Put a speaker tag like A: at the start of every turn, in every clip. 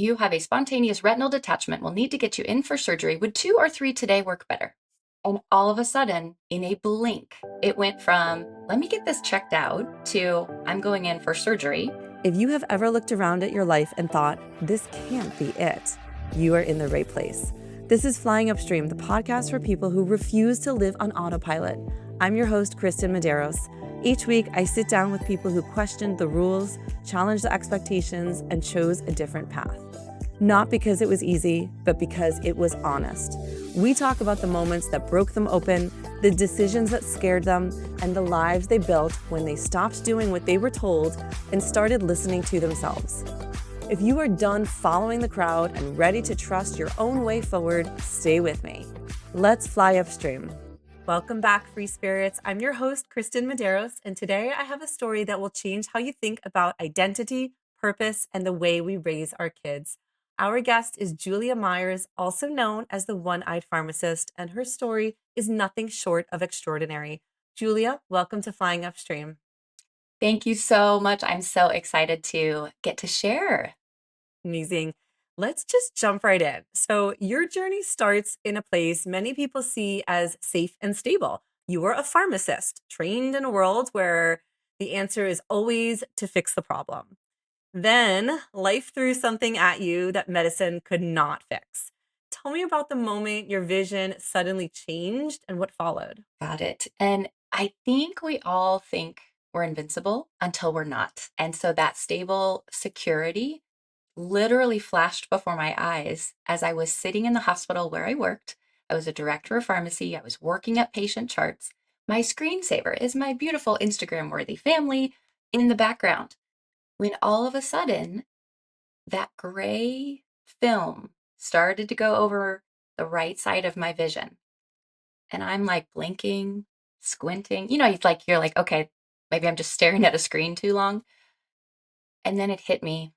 A: You have a spontaneous retinal detachment. We'll need to get you in for surgery. Would 2 or 3 today work better? And all of a sudden, in a blink, it went from, let me get this checked out, to, I'm going in for surgery.
B: If you have ever looked around at your life and thought, this can't be it, you are in the right place. This is Flying Upstream, the podcast for people who refuse to live on autopilot. I'm your host, Kristin Medeiros. Each week, I sit down with people who questioned the rules, challenged the expectations, and chose a different path. Not because it was easy, but because it was honest. We talk about the moments that broke them open, the decisions that scared them, and the lives they built when they stopped doing what they were told and started listening to themselves. If you are done following the crowd and ready to trust your own way forward, stay with me. Let's fly upstream. Welcome back, free spirits. I'm your host, Kristin Medeiros, and today I have a story that will change how you think about identity, purpose, and the way we raise our kids. Our guest is Julia Myers, also known as the One-Eyed Pharmacist, and her story is nothing short of extraordinary. Julia, welcome to Flying Upstream.
A: Thank you so much. I'm so excited to get to share.
B: Amazing. Let's just jump right in. So your journey starts in a place many people see as safe and stable. You were a pharmacist, trained in a world where the answer is always to fix the problem. Then life threw something at you that medicine could not fix. Tell me about the moment your vision suddenly changed and what followed.
A: Got it. And I think we all think we're invincible until we're not. And so that stable security literally flashed before my eyes as I was sitting in the hospital where I worked. I was a director of pharmacy. I was working up patient charts. My screensaver is my beautiful Instagram worthy family in the background. When all of a sudden, that gray film started to go over the right side of my vision. And I'm like blinking, squinting. You're like, okay, maybe I'm just staring at a screen too long. And then it hit me.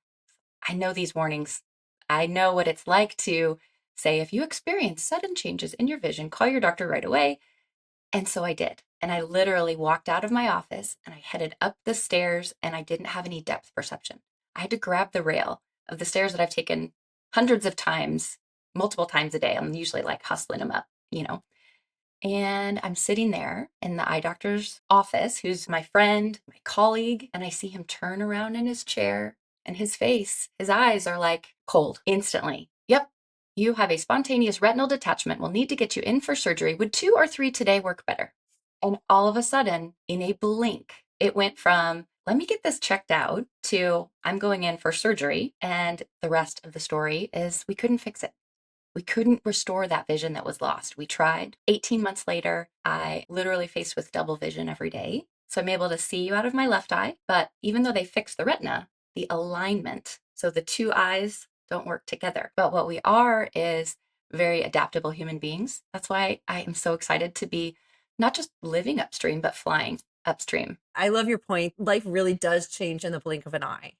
A: I know these warnings. I know what it's like to say, if you experience sudden changes in your vision, call your doctor right away. And so I did. And I literally walked out of my office and I headed up the stairs and I didn't have any depth perception. I had to grab the rail of the stairs that I've taken hundreds of times, multiple times a day. I'm usually like hustling them up. And I'm sitting there in the eye doctor's office, who's my friend, my colleague, and I see him turn around in his chair and his face, his eyes are like cold instantly. Yep, you have a spontaneous retinal detachment. We'll need to get you in for surgery. Would 2 or 3 today work better? And all of a sudden, in a blink, it went from, let me get this checked out, to, I'm going in for surgery. And the rest of the story is we couldn't fix it. We couldn't restore that vision that was lost. We tried. 18 months later, I literally faced with double vision every day. So I'm able to see you out of my left eye. But even though they fixed the retina, the alignment, so the two eyes don't work together. But what we are is very adaptable human beings. That's why I am so excited to be not just living upstream, but flying upstream.
B: I love your point. Life really does change in the blink of an eye.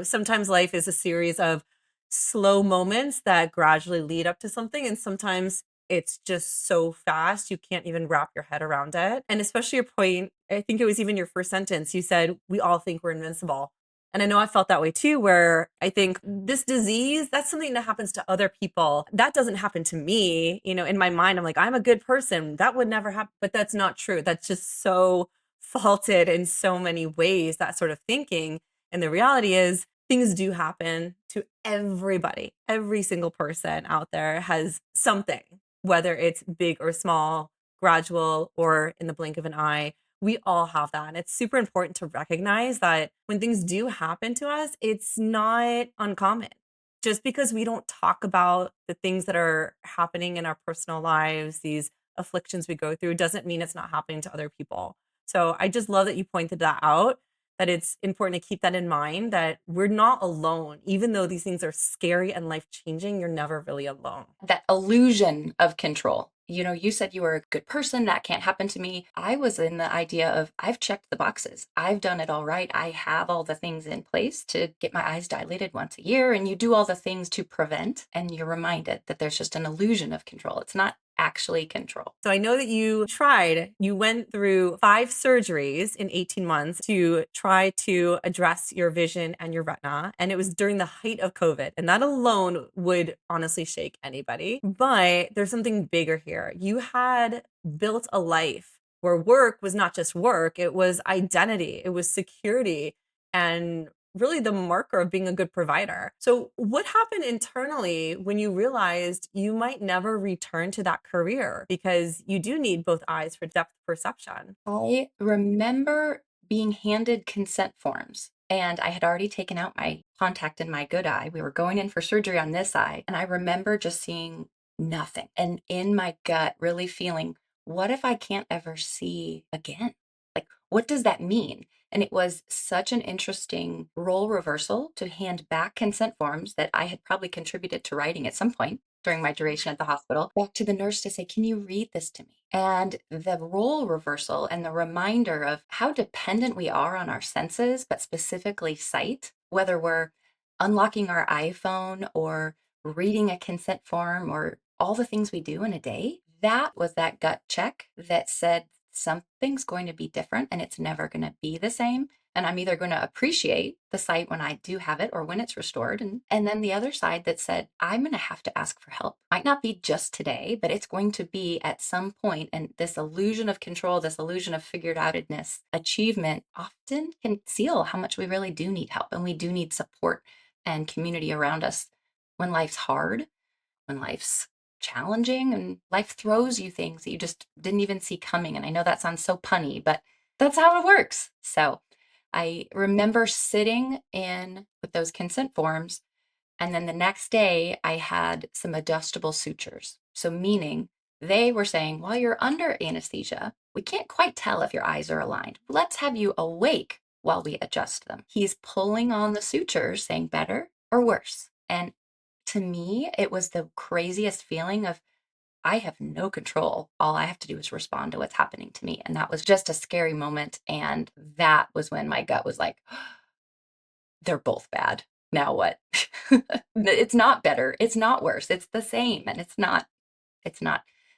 B: Sometimes life is a series of slow moments that gradually lead up to something. And sometimes it's just so fast, you can't even wrap your head around it. And especially your point, I think it was even your first sentence, you said, we all think we're invincible. And I know I felt that way too, where I think this disease, that's something that happens to other people. That doesn't happen to me. In my mind, I'm like, I'm a good person. That would never happen. But that's not true. That's just so faulted in so many ways, that sort of thinking. And the reality is, things do happen to everybody. Every single person out there has something, whether it's big or small, gradual, or in the blink of an eye. We all have that. And it's super important to recognize that when things do happen to us, it's not uncommon. Just because we don't talk about the things that are happening in our personal lives, these afflictions we go through, doesn't mean it's not happening to other people. So I just love that you pointed that out, that it's important to keep that in mind, that we're not alone. Even though these things are scary and life-changing, you're never really alone.
A: That illusion of control. You said you were a good person. That can't happen to me. I was in the idea of, I've checked the boxes. I've done it all right. I have all the things in place to get my eyes dilated once a year. And you do all the things to prevent. And you're reminded that there's just an illusion of control. It's not actually control.
B: So I know that you went through 5 surgeries in 18 months to try to address your vision and your retina. And it was during the height of COVID. And that alone would honestly shake anybody. But there's something bigger here. You had built a life where work was not just work, it was identity, it was security, and really the marker of being a good provider. So, what happened internally when you realized you might never return to that career because you do need both eyes for depth perception?
A: I remember being handed consent forms, and I had already taken out my contact in my good eye. We were going in for surgery on this eye, and I remember just seeing nothing. And in my gut, really feeling, what if I can't ever see again? Like, what does that mean? And it was such an interesting role reversal to hand back consent forms that I had probably contributed to writing at some point during my duration at the hospital, back to the nurse to say, can you read this to me? And the role reversal and the reminder of how dependent we are on our senses, but specifically sight, whether we're unlocking our iPhone or reading a consent form or all the things we do in a day, that was that gut check that said something's going to be different and it's never going to be the same. And I'm either going to appreciate the sight when I do have it or when it's restored. And then the other side that said, I'm going to have to ask for help. Might not be just today, but it's going to be at some point. And this illusion of control, this illusion of figured outedness, achievement often can conceal how much we really do need help. And we do need support and community around us when life's hard, when life's challenging, and life throws you things that you just didn't even see coming. And I know that sounds so punny, but that's how it works. So I remember sitting in with those consent forms, and then the next day I had some adjustable sutures. So, meaning they were saying, while you're under anesthesia, we can't quite tell if your eyes are aligned. Let's have you awake while we adjust them. He's pulling on the sutures, saying better or worse. And to me, it was the craziest feeling of I have no control. All I have to do is respond to what's happening to me. And that was just a scary moment. And that was when my gut was like, they're both bad. Now what? It's not better. It's not worse. It's the same. And it's not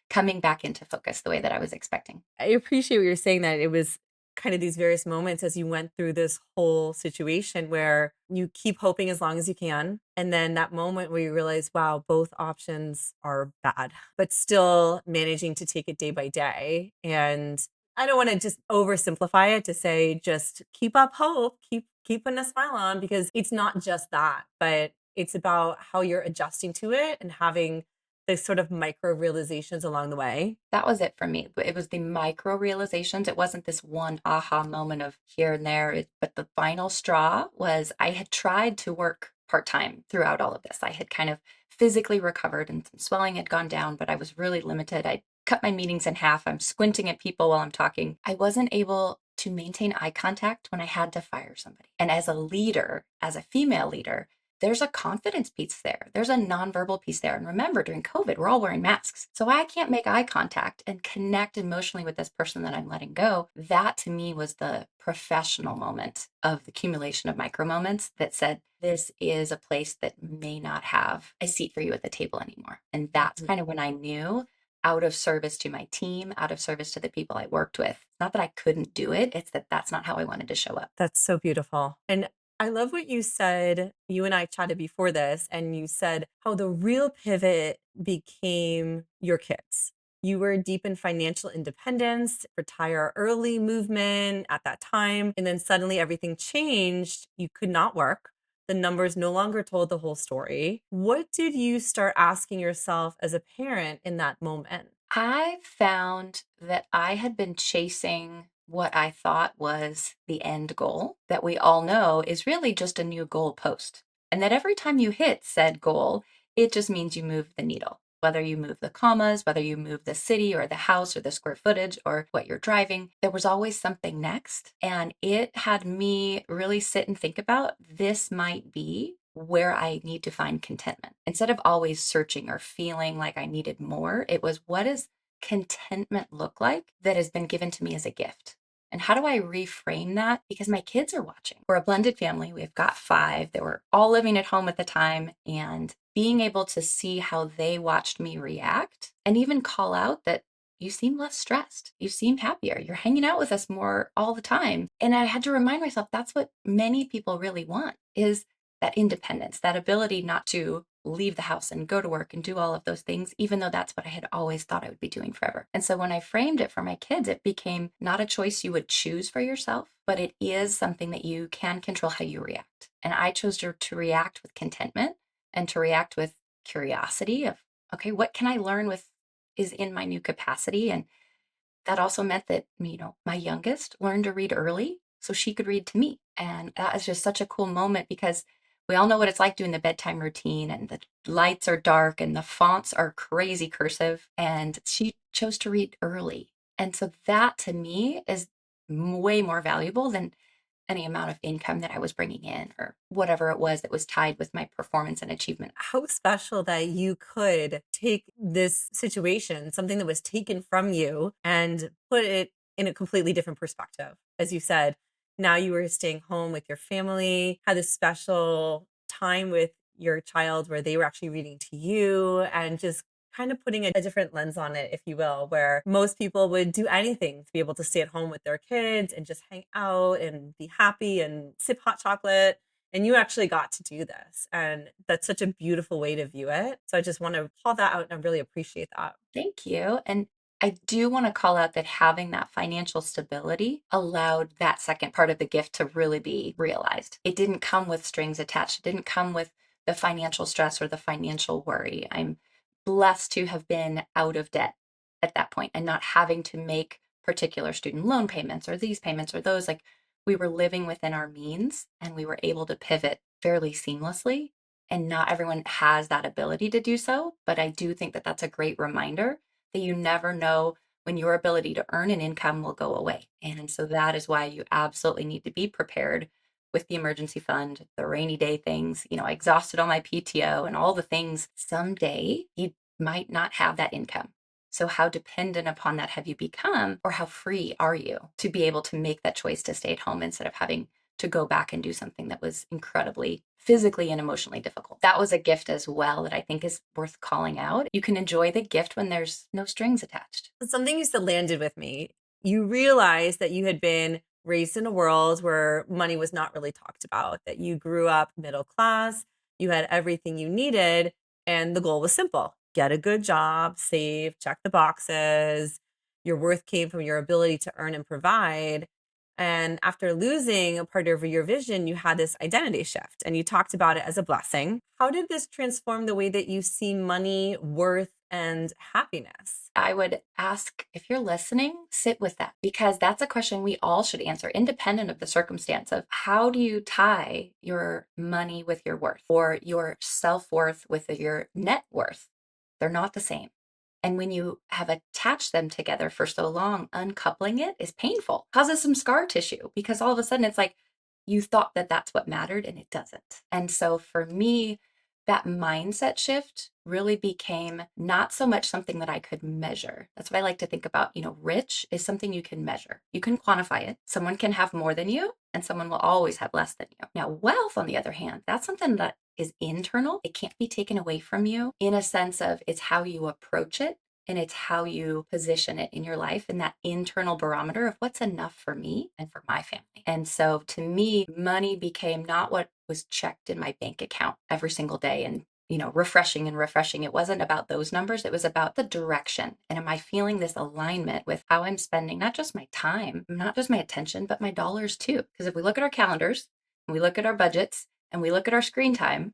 A: coming back into focus the way that I was expecting.
B: I appreciate what you're saying, that it was kind of these various moments as you went through this whole situation where you keep hoping as long as you can. And then that moment where you realize, wow, both options are bad, but still managing to take it day by day. And I don't want to just oversimplify it to say just keep up hope, keep putting a smile on, because it's not just that, but it's about how you're adjusting to it and having those sort of micro realizations along the way.
A: That was it for me. It was the micro realizations. It wasn't this one aha moment of here and there. But the final straw was I had tried to work part time throughout all of this. I had kind of physically recovered and some swelling had gone down, but I was really limited. I cut my meetings in half. I'm squinting at people while I'm talking. I wasn't able to maintain eye contact when I had to fire somebody. And as a leader, as a female leader, there's a confidence piece there. There's a nonverbal piece there. And remember, during COVID, we're all wearing masks. So I can't make eye contact and connect emotionally with this person that I'm letting go. That to me was the professional moment of the accumulation of micro moments that said, this is a place that may not have a seat for you at the table anymore. And that's kind of when I knew, out of service to my team, out of service to the people I worked with. It's not that I couldn't do it, it's that that's not how I wanted to show up.
B: That's so beautiful. And I love what you said. You and I chatted before this, and you said how the real pivot became your kids. You were deep in financial independence, retire early movement at that time. And then suddenly everything changed. You could not work. The numbers no longer told the whole story. What did you start asking yourself as a parent in that moment?
A: I found that I had been chasing what I thought was the end goal that we all know is really just a new goal post. And that every time you hit said goal, it just means you move the needle. Whether you move the commas, whether you move the city or the house or the square footage or what you're driving, there was always something next. And it had me really sit and think about this might be where I need to find contentment. Instead of always searching or feeling like I needed more, it was what does contentment look like that has been given to me as a gift? And how do I reframe that? Because my kids are watching. We're a blended family. We've got five that were all living at home at the time. And being able to see how they watched me react and even call out that you seem less stressed. You seem happier. You're hanging out with us more all the time. And I had to remind myself that's what many people really want is that independence, that ability not to leave the house and go to work and do all of those things, even though that's what I had always thought I would be doing forever. And so when I framed it for my kids, it became not a choice you would choose for yourself, but it is something that you can control how you react. And I chose to react with contentment and to react with curiosity of, okay, what can I learn with is in my new capacity? And that also meant that, my youngest learned to read early so she could read to me. And that is just such a cool moment because we all know what it's like doing the bedtime routine and the lights are dark and the fonts are crazy cursive. And she chose to read early. And so that to me is way more valuable than any amount of income that I was bringing in or whatever it was that was tied with my performance and achievement.
B: How special that you could take this situation, something that was taken from you, and put it in a completely different perspective. As you said, now you were staying home with your family, had this special time with your child where they were actually reading to you and just kind of putting a different lens on it, if you will, where most people would do anything to be able to stay at home with their kids and just hang out and be happy and sip hot chocolate, and you actually got to do this. And that's such a beautiful way to view it. So I just want to call that out and I really appreciate that.
A: Thank you. And I do want to call out that having that financial stability allowed that second part of the gift to really be realized. It didn't come with strings attached. It didn't come with the financial stress or the financial worry. I'm blessed to have been out of debt at that point and not having to make particular student loan payments or these payments or those. Like we were living within our means and we were able to pivot fairly seamlessly. And not everyone has that ability to do so. But I do think that that's a great reminder that you never know when your ability to earn an income will go away. And so that is why you absolutely need to be prepared with the emergency fund, the rainy day things. I exhausted all my PTO and all the things. Someday you might not have that income. So, how dependent upon that have you become, or how free are you to be able to make that choice to stay at home instead of having to go back and do something that was incredibly physically and emotionally difficult? That was a gift as well that I think is worth calling out. You can enjoy the gift when there's no strings attached.
B: Something you said landed with me. You realized that you had been raised in a world where money was not really talked about, that you grew up middle class, you had everything you needed, and the goal was simple: get a good job, save, check the boxes. Your worth came from your ability to earn and provide. And after losing a part of your vision, you had this identity shift and you talked about it as a blessing. How did this transform the way that you see money, worth, and happiness?
A: I would ask if you're listening, sit with that because that's a question we all should answer, independent of the circumstance of how do you tie your money with your worth or your self worth with your net worth? They're not the same. And when you have attached them together for so long, uncoupling it is painful, causes some scar tissue because all of a sudden it's like you thought that that's what mattered and it doesn't. And so for me, that mindset shift really became not so much something that I could measure. That's what I like to think about. Rich is something you can measure, you can quantify it. Someone can have more than you, and someone will always have less than you. Now, wealth, on the other hand, that's something that is internal. It can't be taken away from you in a sense of it's how you approach it and it's how you position it in your life and that internal barometer of what's enough for me and for my family. And so to me, money became not what was checked in my bank account every single day and refreshing and refreshing. It wasn't about those numbers. It was about the direction. And am I feeling this alignment with how I'm spending not just my time, not just my attention, but my dollars too? Because if we look at our calendars and we look at our budgets and we look at our screen time,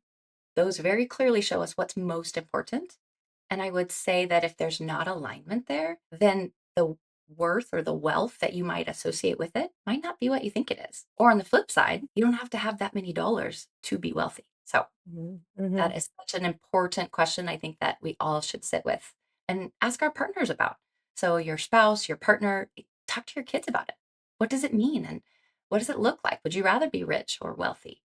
A: those very clearly show us what's most important. And I would say that if there's not alignment there, then the worth or the wealth that you might associate with it might not be what you think it is. Or on the flip side, you don't have to have that many dollars to be wealthy. So
B: Mhm, mhm.
A: that is such an important question I think that we all should sit with and ask our partners about. So your spouse, your partner, talk to your kids about it. What does it mean? And what does it look like? Would you rather be rich or wealthy?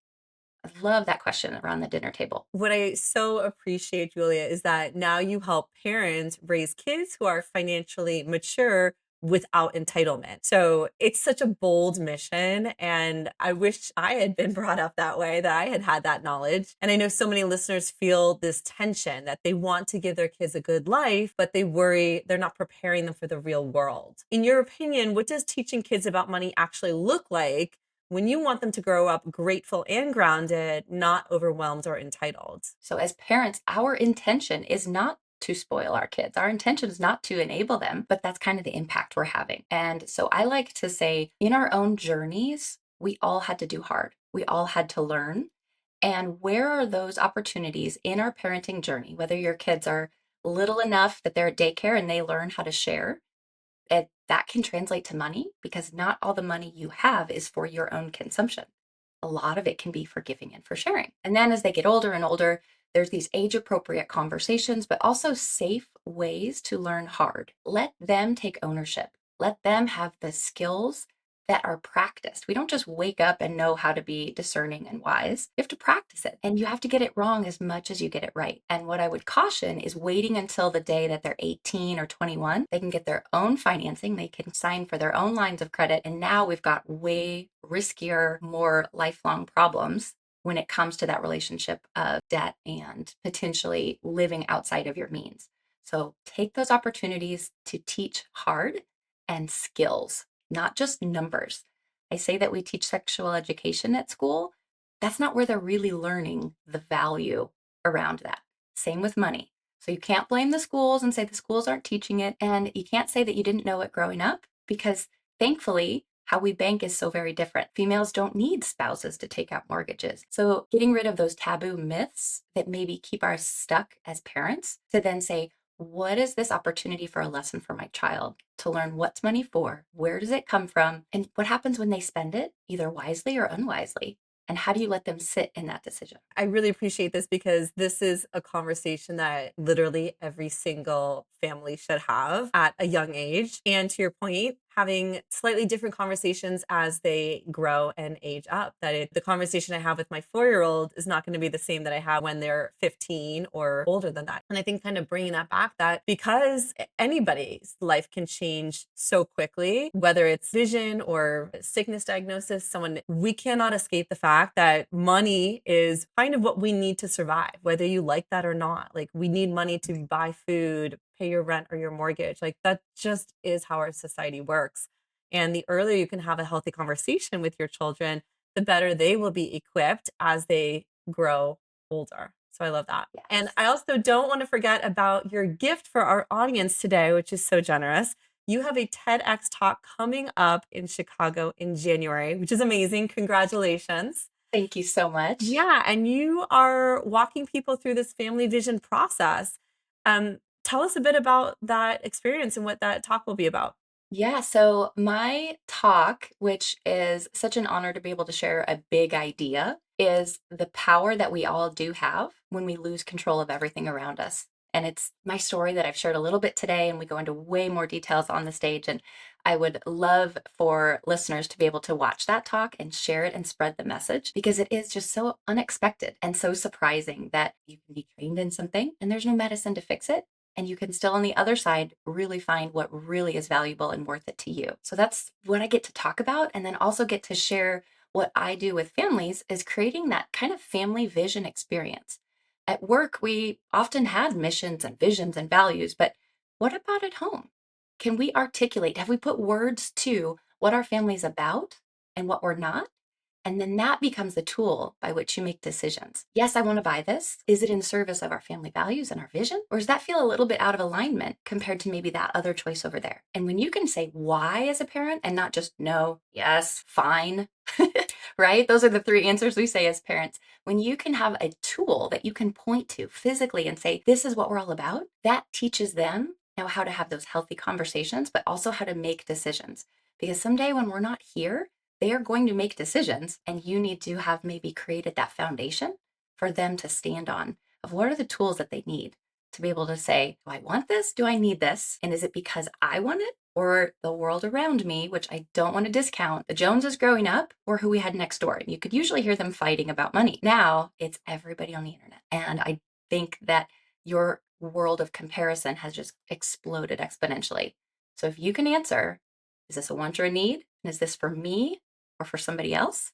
A: I love that question around the dinner table.
B: What I so appreciate, Julia, is that now you help parents raise kids who are financially mature without entitlement. So it's such a bold mission. And I wish I had been brought up that way, that I had had that knowledge. And I know so many listeners feel this tension that they want to give their kids a good life, but they worry they're not preparing them for the real world. In your opinion, what does teaching kids about money actually look like when you want them to grow up grateful and grounded, not overwhelmed or entitled?
A: So, as parents, our intention is not to spoil our kids. Our intention is not to enable them, but that's kind of the impact we're having. And so, I like to say in our own journeys, we all had to do hard, we all had to learn. And where are those opportunities in our parenting journey, whether your kids are little enough that they're at daycare and they learn how to share? That can translate to money because not all the money you have is for your own consumption. A lot of it can be for giving and for sharing. And then as they get older and older, there's these age appropriate conversations, but also safe ways to learn hard. Let them take ownership. Let them have the skills that are practiced. We don't just wake up and know how to be discerning and wise. You have to practice it, and you have to get it wrong as much as you get it right. And what I would caution is waiting until the day that they're 18 or 21. They can get their own financing, they can sign for their own lines of credit. And now we've got way riskier, more lifelong problems when it comes to that relationship of debt and potentially living outside of your means. So take those opportunities to teach hard and skills, not just numbers. I say that we teach sexual education at school. That's not where they're really learning the value around that. Same with money. So you can't blame the schools and say the schools aren't teaching it. And you can't say that you didn't know it growing up because thankfully, how we bank is so very different. Females don't need spouses to take out mortgages. So getting rid of those taboo myths that maybe keep us stuck as parents to then say, what is this opportunity for a lesson for my child to learn what's money for? Where does it come from? And what happens when they spend it, either wisely or unwisely? And how do you let them sit in that decision?
B: I really appreciate this because this is a conversation that literally every single family should have at a young age. And to your point, having slightly different conversations as they grow and age up. The conversation I have with my 4-year-old is not going to be the same that I have when they're 15 or older than that. And I think kind of bringing that back, that because anybody's life can change so quickly, whether it's vision or sickness diagnosis, we cannot escape the fact that money is kind of what we need to survive, whether you like that or not. Like, we need money to buy food, pay your rent or your mortgage. Like, that just is how our society works. And the earlier you can have a healthy conversation with your children, the better they will be equipped as they grow older. So I love that. And
A: Yes.
B: I also don't want to forget about your gift for our audience today, which is so generous. You have a TEDx talk coming up in Chicago in January, which is amazing. Congratulations.
A: Thank you so much.
B: Yeah, and you are walking people through this family vision process. Tell us a bit about that experience and what that talk will be about.
A: Yeah, so my talk, which is such an honor to be able to share a big idea, is the power that we all do have when we lose control of everything around us. And it's my story that I've shared a little bit today, and we go into way more details on the stage. And I would love for listeners to be able to watch that talk and share it and spread the message because it is just so unexpected and so surprising that you can be trained in something and there's no medicine to fix it. And you can still on the other side really find what really is valuable and worth it to you. So that's what I get to talk about, and then also get to share what I do with families is creating that kind of family vision experience. At work, we often had missions and visions and values, but what about at home? Can we articulate, have we put words to what our family's about and what we're not? And then that becomes the tool by which you make decisions. Yes, I want to buy this. Is it in service of our family values and our vision? Or does that feel a little bit out of alignment compared to maybe that other choice over there? And when you can say why as a parent and not just no, yes, fine, right? Those are the three answers we say as parents. When you can have a tool that you can point to physically and say, this is what we're all about, that teaches them now how to have those healthy conversations, but also how to make decisions. Because someday when we're not here, they are going to make decisions, and you need to have maybe created that foundation for them to stand on of what are the tools that they need to be able to say, do I want this? Do I need this? And is it because I want it or the world around me, which I don't want to discount, the Joneses growing up or who we had next door? And you could usually hear them fighting about money. Now it's everybody on the internet. And I think that your world of comparison has just exploded exponentially. So if you can answer, is this a want or a need? And is this for me or for somebody else?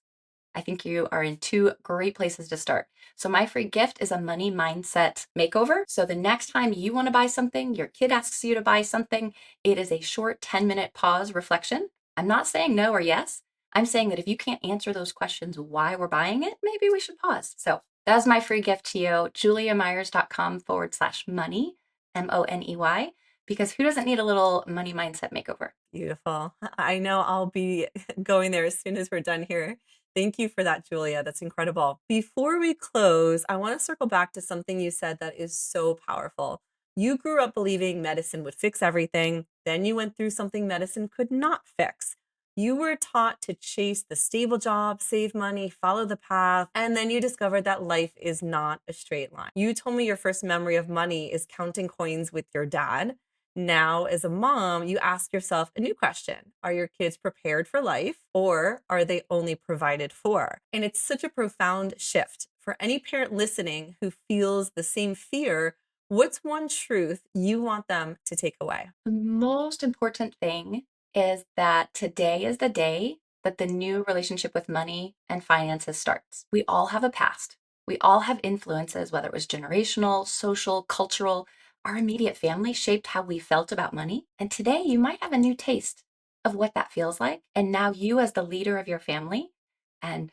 A: I think you are in two great places to start. So my free gift is a money mindset makeover. So the next time you want to buy something, your kid asks you to buy something, it is a short 10-minute pause reflection. I'm not saying no or yes. I'm saying that if you can't answer those questions why we're buying it, maybe we should pause. So that's my free gift to you, juliamyers.com/money, MONEY, because who doesn't need a little money mindset makeover?
B: Beautiful. I know I'll be going there as soon as we're done here. Thank you for that, Julia. That's incredible. Before we close, I want to circle back to something you said that is so powerful. You grew up believing medicine would fix everything. Then you went through something medicine could not fix. You were taught to chase the stable job, save money, follow the path, and then you discovered that life is not a straight line. You told me your first memory of money is counting coins with your dad. Now, as a mom, you ask yourself a new question. Are your kids prepared for life, or are they only provided for? And it's such a profound shift. For any parent listening who feels the same fear, what's one truth you want them to take away?
A: The most important thing is that today is the day that the new relationship with money and finances starts. We all have a past. We all have influences, whether it was generational, social, cultural. Our immediate family shaped how we felt about money. And today you might have a new taste of what that feels like. And now you, as the leader of your family and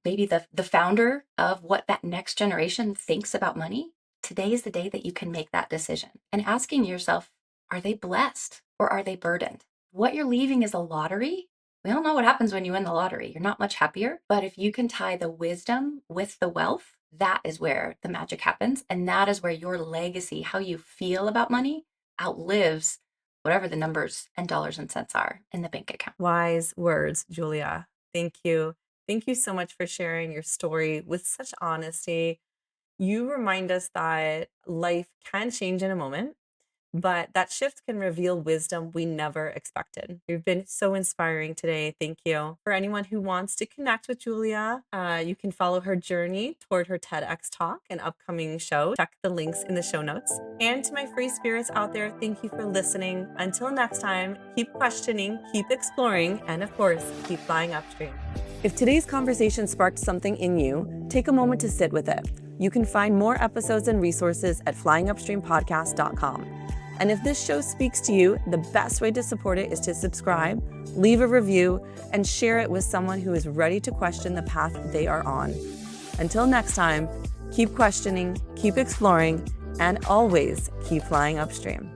A: maybe the founder of what that next generation thinks about money, today is the day that you can make that decision. And asking yourself, are they blessed or are they burdened? What you're leaving is a lottery. We don't know what happens when you win the lottery. You're not much happier. But if you can tie the wisdom with the wealth, that is where the magic happens. And that is where your legacy, how you feel about money, outlives whatever the numbers and dollars and cents are in the bank account.
B: Wise words, Julia. Thank you. Thank you so much for sharing your story with such honesty. You remind us that life can change in a moment, but that shift can reveal wisdom we never expected. You've been so inspiring today. Thank you. For anyone who wants to connect with Julia, you can follow her journey toward her TEDx talk and upcoming show. Check the links in the show notes. And to my free spirits out there, thank you for listening. Until next time, keep questioning, keep exploring, and of course, keep flying upstream. If today's conversation sparked something in you, take a moment to sit with it. You can find more episodes and resources at flyingupstreampodcast.com. And if this show speaks to you, the best way to support it is to subscribe, leave a review, and share it with someone who is ready to question the path they are on. Until next time, keep questioning, keep exploring, and always keep flying upstream.